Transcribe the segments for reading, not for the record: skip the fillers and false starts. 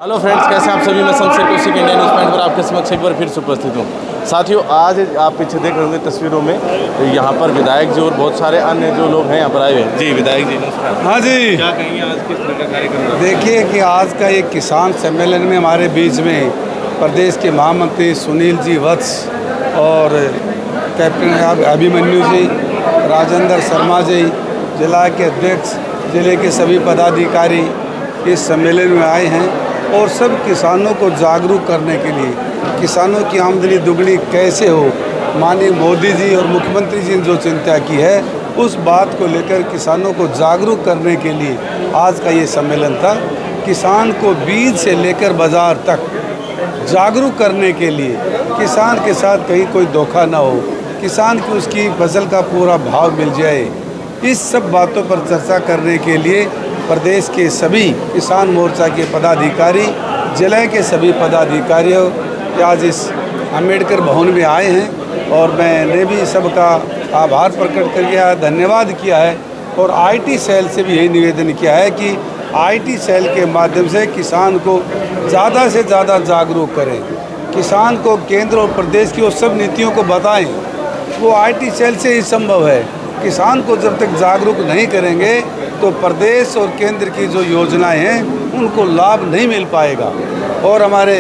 Hello friends, कैसे आप सभी। मैं Shamsher Kaushik India news point पर आपके समक्ष एक बार फिर से उपस्थित हूँ। साथियों, आज आप पीछे देख रहे होंगे तस्वीरों में यहाँ पर विधायक जी और बहुत सारे अन्य जो लोग हैं यहाँ पर आए हुए हैं। जी विधायक जी नमस्कार। हाँ जी, क्या कहेंगे आज किस तरह का कार्यक्रम? देखिए कि आज का एक किसान सम्मेलन में हमारे बीच में प्रदेश के महामंत्री सुनील जी वत्स और कैप्टन अभिमन्यु जी, राजेंद्र शर्मा जी, जिला के अध्यक्ष, जिले के सभी पदाधिकारी इस सम्मेलन में आए हैं और सब किसानों को जागरूक करने के लिए, किसानों की आमदनी दुगनी कैसे हो, माननीय मोदी जी और मुख्यमंत्री जी ने जो चिंता की है उस बात को लेकर किसानों को जागरूक करने के लिए आज का ये सम्मेलन था। किसान को बीज से लेकर बाज़ार तक जागरूक करने के लिए, किसान के साथ कहीं कोई धोखा ना हो, किसान की उसकी फसल का पूरा भाव मिल जाए, इस सब बातों पर चर्चा करने के लिए प्रदेश के सभी किसान मोर्चा के पदाधिकारी, जिले के सभी पदाधिकारियों आज इस अम्बेडकर भवन में आए हैं और मैंने भी सबका आभार प्रकट किया, धन्यवाद किया है। और आईटी सेल से भी यही निवेदन किया है कि आईटी सेल के माध्यम से किसान को ज़्यादा से ज़्यादा जागरूक करें, किसान को केंद्र और प्रदेश की वो सब नीतियों को बताएं। वो आईटी सेल से ही संभव है। किसान को जब तक जागरूक नहीं करेंगे तो प्रदेश और केंद्र की जो योजनाएं हैं उनको लाभ नहीं मिल पाएगा। और हमारे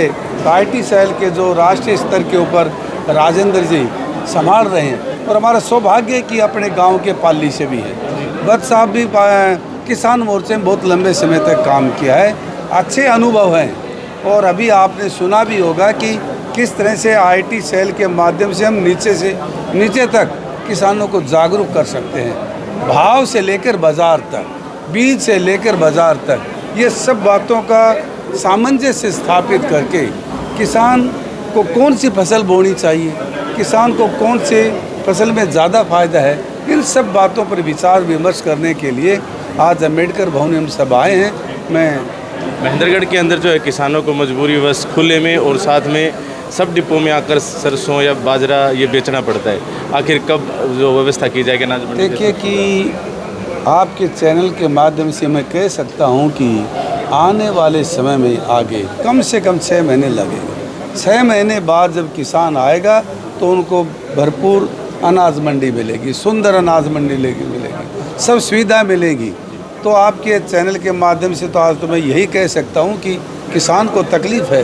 आईटी सेल के जो राष्ट्रीय स्तर के ऊपर राजेंद्र जी संभाल रहे हैं और हमारा सौभाग्य है कि अपने गांव के पाली से भी है। भट्ट साहब भी किसान मोर्चे में बहुत लंबे समय तक काम किया है, अच्छे अनुभव हैं। और अभी आपने सुना भी होगा कि किस तरह से आईटी सेल के माध्यम से हम नीचे से नीचे तक किसानों को जागरूक कर सकते हैं, भाव से लेकर बाज़ार तक, बीज से लेकर बाज़ार तक, ये सब बातों का सामंजस्य स्थापित करके किसान को कौन सी फसल बोनी चाहिए, किसान को कौन से फसल में ज़्यादा फ़ायदा है, इन सब बातों पर विचार विमर्श करने के लिए आज अम्बेडकर भवन में हम सब आए हैं। मैं महेंद्रगढ़ के अंदर जो है किसानों को मजबूरी बस खुले में और साथ में सब डिपो में आकर सरसों या बाजरा ये बेचना पड़ता है। आखिर कब जो व्यवस्था की जाएगी अनाज मंडी? देखिए कि आपके चैनल के माध्यम से मैं कह सकता हूं कि आने वाले समय में आगे कम से कम 6 महीने लगेंगे। 6 महीने बाद जब किसान आएगा तो उनको भरपूर अनाज मंडी मिलेगी, सुंदर अनाज मंडी मिलेगी, सब सुविधा मिलेगी। तो आपके चैनल के माध्यम से तो आज तो मैं यही कह सकता हूं कि किसान को तकलीफ़ है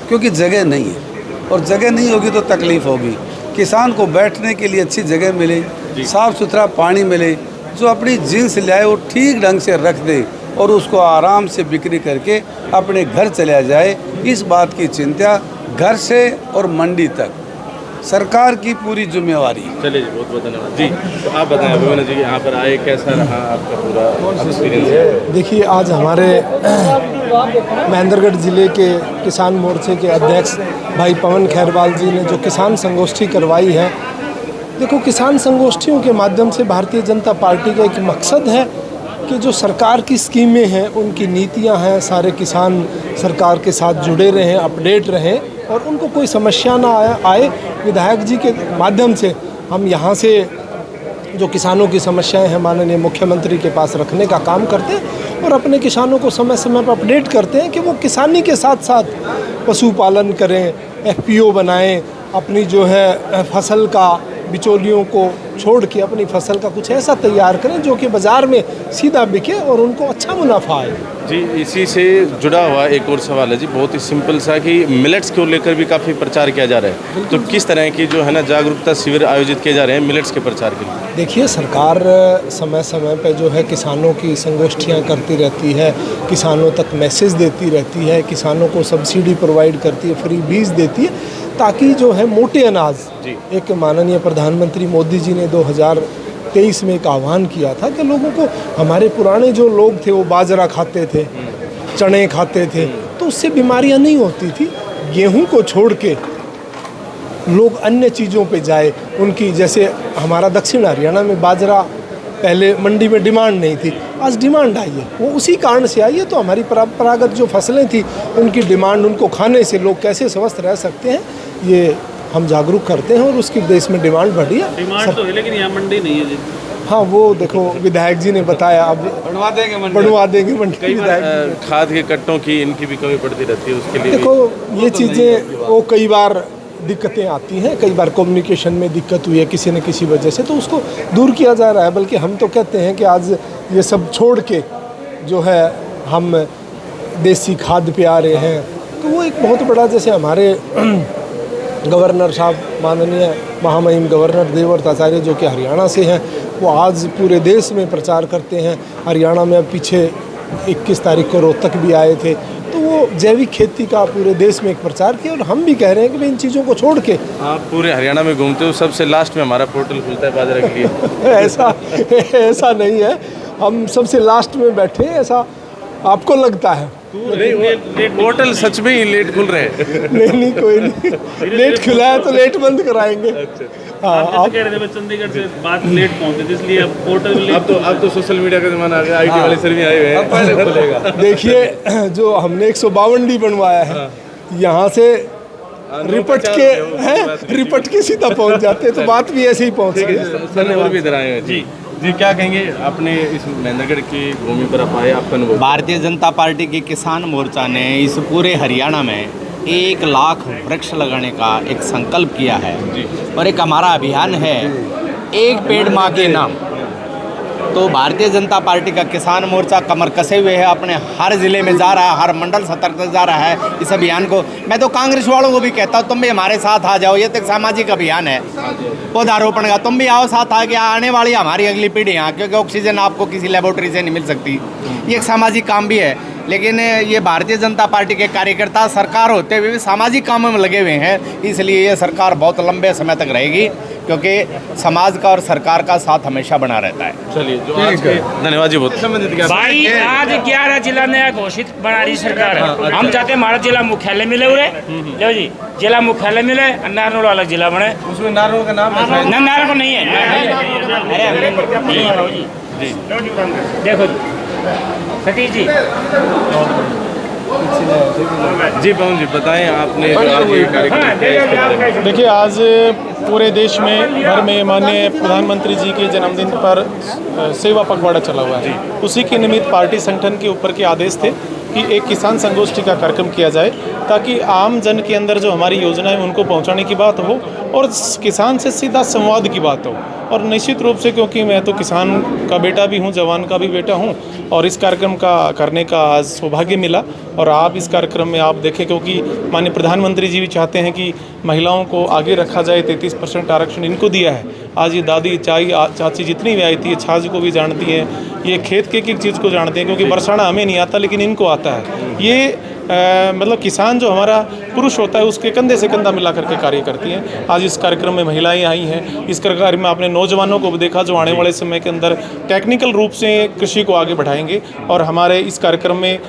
क्योंकि जगह नहीं है, और जगह नहीं होगी तो तकलीफ़ होगी। किसान को बैठने के लिए अच्छी जगह मिले, साफ़ सुथरा पानी मिले, जो अपनी जीन्स लाए वो ठीक ढंग से रख दे और उसको आराम से बिक्री करके अपने घर चला जाए, इस बात की चिंता घर से और मंडी तक सरकार की पूरी जिम्मेवारी। चलिए जी, बहुत बहुत धन्यवाद जी। तो आप बताएं अभिमन्यु जी, यहाँ पर आए कैसा रहा आपका पूरा एक्सपीरियंस? देखिए, आज हमारे महेंद्रगढ़ ज़िले के किसान मोर्चे के अध्यक्ष भाई पवन खैरवाल जी ने जो किसान संगोष्ठी करवाई है, देखो किसान संगोष्ठियों के माध्यम से भारतीय जनता पार्टी का एक मकसद है कि जो सरकार की स्कीमें हैं, उनकी नीतियां हैं, सारे किसान सरकार के साथ जुड़े रहें, अपडेट रहें और उनको कोई समस्या ना आए। विधायक जी के माध्यम से हम यहाँ से जो किसानों की समस्याएं हैं माननीय मुख्यमंत्री के पास रखने का काम करते हैं और अपने किसानों को समय समय पर अपडेट करते हैं कि वो किसानी के साथ साथ पशुपालन करें, एफपीओ बनाएं, अपनी जो है फसल का बिचौलियों को छोड़ के अपनी फसल का कुछ ऐसा तैयार करें जो कि बाज़ार में सीधा बिके और उनको अच्छा मुनाफा आए। जी, इसी से जुड़ा हुआ एक और सवाल है जी, बहुत ही सिंपल सा, कि मिलेट्स को लेकर भी काफ़ी प्रचार किया जा रहा है, तो किस तरह की जो है ना जागरूकता शिविर आयोजित किए जा रहे हैं मिलेट्स के प्रचार के लिए? देखिए, सरकार समय समय पर जो है किसानों की संगोष्ठियाँ करती रहती है, किसानों तक मैसेज देती रहती है, किसानों को सब्सिडी प्रोवाइड करती है, फ्री बीज देती है, ताकि जो है मोटे अनाज, एक माननीय प्रधानमंत्री मोदी जी ने 2023 में एक आह्वान किया था कि लोगों को, हमारे पुराने जो लोग थे वो बाजरा खाते थे, चने खाते थे, तो उससे बीमारियां नहीं होती थी। गेहूं को छोड़ के लोग अन्य चीज़ों पे जाए, उनकी जैसे हमारा दक्षिण हरियाणा में बाजरा पहले मंडी में डिमांड नहीं थी, आज डिमांड आई है, वो उसी कारण से आई है। तो हमारी परंपरागत जो फसलें थी उनकी डिमांड, उनको खाने से लोग कैसे स्वस्थ रह सकते हैं, ये हम जागरूक करते हैं और उसकी देश में डिमांड बढ़ी है। डिमांड तो है लेकिन यहाँ मंडी नहीं है जी। हाँ, वो देखो विधायक जी ने बताया, अब बढ़वा देंगे मंडी विधायक। खाद के कट्टों की इनकी भी कमी पड़ती रहती है, उसके लिए देखो ये चीज़ें वो कई बार दिक्कतें आती हैं, कई बार कम्युनिकेशन में दिक्कत हुई है किसी न किसी वजह से, तो उसको दूर किया जा रहा है। बल्कि हम तो कहते हैं कि आज ये सब छोड़ के जो है हम देसी खाद पे आ रहे हैं, तो वो एक बहुत बड़ा, जैसे हमारे गवर्नर साहब, माननीय महामहिम गवर्नर देवव्रत आचार्य जो कि हरियाणा से हैं, वो आज पूरे देश में प्रचार करते हैं। हरियाणा में पीछे 21 तारीख को रोहतक भी आए थे, तो वो जैविक खेती का पूरे देश में एक प्रचार किया। और हम भी कह रहे हैं कि भाई इन चीज़ों को छोड़ के, आप पूरे हरियाणा में घूमते हो, सबसे लास्ट में हमारा पोर्टल खुलता है बाजरा के लिए। ऐसा नहीं है, हम सबसे लास्ट में बैठे हैं, ऐसा आपको लगता है। पोर्टल सच में ही लेट खुल रहे हैं। नहीं, कोई नहीं, लेट खुला है तो लेट बंद कराएंगे। हाँ, आप कह रहे थे चंडीगढ़ से बात लेट पहुंचे थे, इसलिए पोर्टल अब तो सोशल मीडिया का जमाना आ गया, IT वाले सर भी आए हुए हैं। पहले खुलेगा। देखिए, जो हमने 152 डी बनवाया है, यहाँ से रिपट के सीधा पहुँच जाते हैं, तो बात भी ऐसे ही पहुँच गई। धन्यवाद भी इधर आए हैं। जी, क्या कहेंगे अपने इस महेंद्रगढ़ की भूमि पर आप आए, आपका अनुभव? भारतीय जनता पार्टी के किसान मोर्चा ने इस पूरे हरियाणा में 1 लाख वृक्ष लगाने का एक संकल्प किया है और एक हमारा अभियान है, एक पेड़ माँ के नाम। तो भारतीय जनता पार्टी का किसान मोर्चा कमर कसे हुए है, अपने हर ज़िले में जा रहा है, हर मंडल स्तर तक जा रहा है इस अभियान को। मैं तो कांग्रेस वालों को भी कहता हूँ, तुम भी हमारे साथ आ जाओ, ये तो एक सामाजिक अभियान है पौधारोपण का। तुम भी आओ साथ, आके आने वाली हमारी अगली पीढ़ी यहाँ, क्योंकि ऑक्सीजन आपको किसी लेबोरेटरी से नहीं मिल सकती। ये एक सामाजिक काम भी है, लेकिन ये भारतीय जनता पार्टी के कार्यकर्ता सरकार होते हुए भी सामाजिक कामों में लगे हुए हैं, इसलिए ये सरकार बहुत लंबे समय तक रहेगी, क्योंकि समाज का और सरकार का साथ हमेशा बना रहता है। चलिए, जो आज के धन्यवाद जी, बहुत भाई आज 11 जिला नया घोषित बना रही सरकार है। हम चाहते हैं हमारा जिला मुख्यालय मिले हुए, लो जी, जिला मुख्यालय मिले, नारनौल वाला जिला बने। उसमें नारनौल का नाम है? नारनौल को नहीं है, अरे जी देखो सतीश जी। जी पवन जी, बताएं आपने जो आज ये कार्यक्रम किया इसके बारे में। देखिए, आज पूरे देश में भर में माननीय प्रधानमंत्री जी के जन्मदिन पर सेवा पखवाड़ा चला हुआ है। उसी के निमित्त पार्टी संगठन के ऊपर के आदेश थे कि एक किसान संगोष्ठी का कार्यक्रम किया जाए, ताकि आम जन के अंदर जो हमारी योजनाएं उनको पहुंचाने की बात हो और किसान से सीधा संवाद की बात हो। और निश्चित रूप से, क्योंकि मैं तो किसान का बेटा भी हूं, जवान का भी बेटा हूं, और इस कार्यक्रम का करने का आज सौभाग्य मिला। और आप इस कार्यक्रम में आप देखें, क्योंकि माननीय प्रधानमंत्री जी भी चाहते हैं कि महिलाओं को आगे रखा जाए, 33% आरक्षण इनको दिया है। आज ये दादी चाची जितनी भी आई थी, छाछ को भी जानती हैं, ये खेत के एक चीज़ को जानते हैं, क्योंकि बरसाना हमें नहीं आता लेकिन इनको आता है। ये मतलब किसान जो हमारा पुरुष होता है, उसके कंधे से कंधा मिला करके कार्य करती हैं। आज इस कार्यक्रम में महिलाएं आई हैं। इस कार्यक्रम में आपने नौजवानों को भी देखा, जो आने वाले समय के अंदर टेक्निकल रूप से कृषि को आगे बढ़ाएंगे। और हमारे इस कार्यक्रम में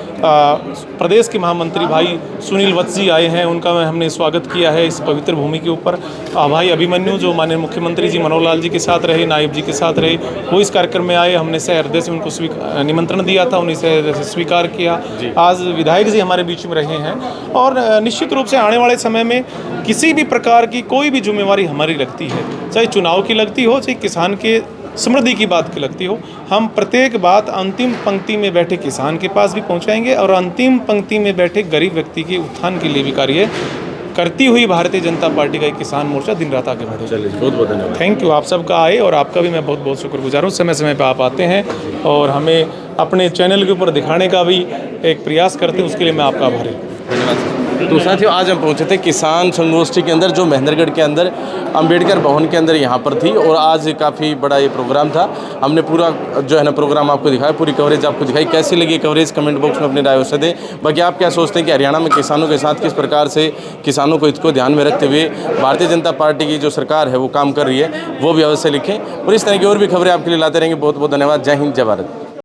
प्रदेश के महामंत्री भाई सुनील वत्स जी आए हैं, उनका हमने स्वागत किया है इस पवित्र भूमि के ऊपर। भाई अभिमन्यु, जो माननीय मुख्यमंत्री जी मनोहर लाल जी के साथ रहे, नायब जी के साथ रहे, वो इस कार्यक्रम में आए। हमने सहृदय से उनको निमंत्रण दिया था, उन्हें सहृदय से स्वीकार किया। आज विधायक जी हमारे बीच में रहे हैं। और निश्चित रूप से आने वाले समय में किसी भी प्रकार की कोई भी जिम्मेवारी हमारी लगती है, चाहे चुनाव की लगती हो, चाहे किसान के समृद्धि की बात की लगती हो, हम प्रत्येक बात अंतिम पंक्ति में बैठे किसान के पास भी पहुंचाएंगे और अंतिम पंक्ति में बैठे गरीब व्यक्ति के उत्थान के लिए भी कार्य करती हुई भारतीय जनता पार्टी का एक किसान मोर्चा दिन रात आगे बढ़े। चलिए, बहुत बहुत धन्यवाद। थैंक यू, आप सबका आए, और आपका भी मैं बहुत बहुत शुक्रगुजार हूँ। समय समय पर आप आते हैं और हमें अपने चैनल के ऊपर दिखाने का भी एक प्रयास करते हैं, उसके लिए मैं आपका आभारी हूँ। धन्यवाद। तो साथियों, आज हम पहुंचे थे किसान संगोष्ठी के अंदर, जो महेंद्रगढ़ के अंदर अंबेडकर भवन के अंदर यहाँ पर थी। और आज काफ़ी बड़ा ये प्रोग्राम था। हमने पूरा जो है ना प्रोग्राम आपको दिखाया, पूरी कवरेज आपको दिखाई। कैसी लगी कवरेज, कमेंट बॉक्स में अपनी राय अवश्य दें। बाकी आप क्या सोचते हैं कि हरियाणा में किसानों के साथ किस प्रकार से किसानों को इसको ध्यान में रखते हुए भारतीय जनता पार्टी की जो सरकार है वो काम कर रही है, वो भी अवश्य लिखें। और इस तरह की और भी खबरें आपके लिए लाते रहेंगे। बहुत बहुत धन्यवाद। जय हिंद, जय भारत।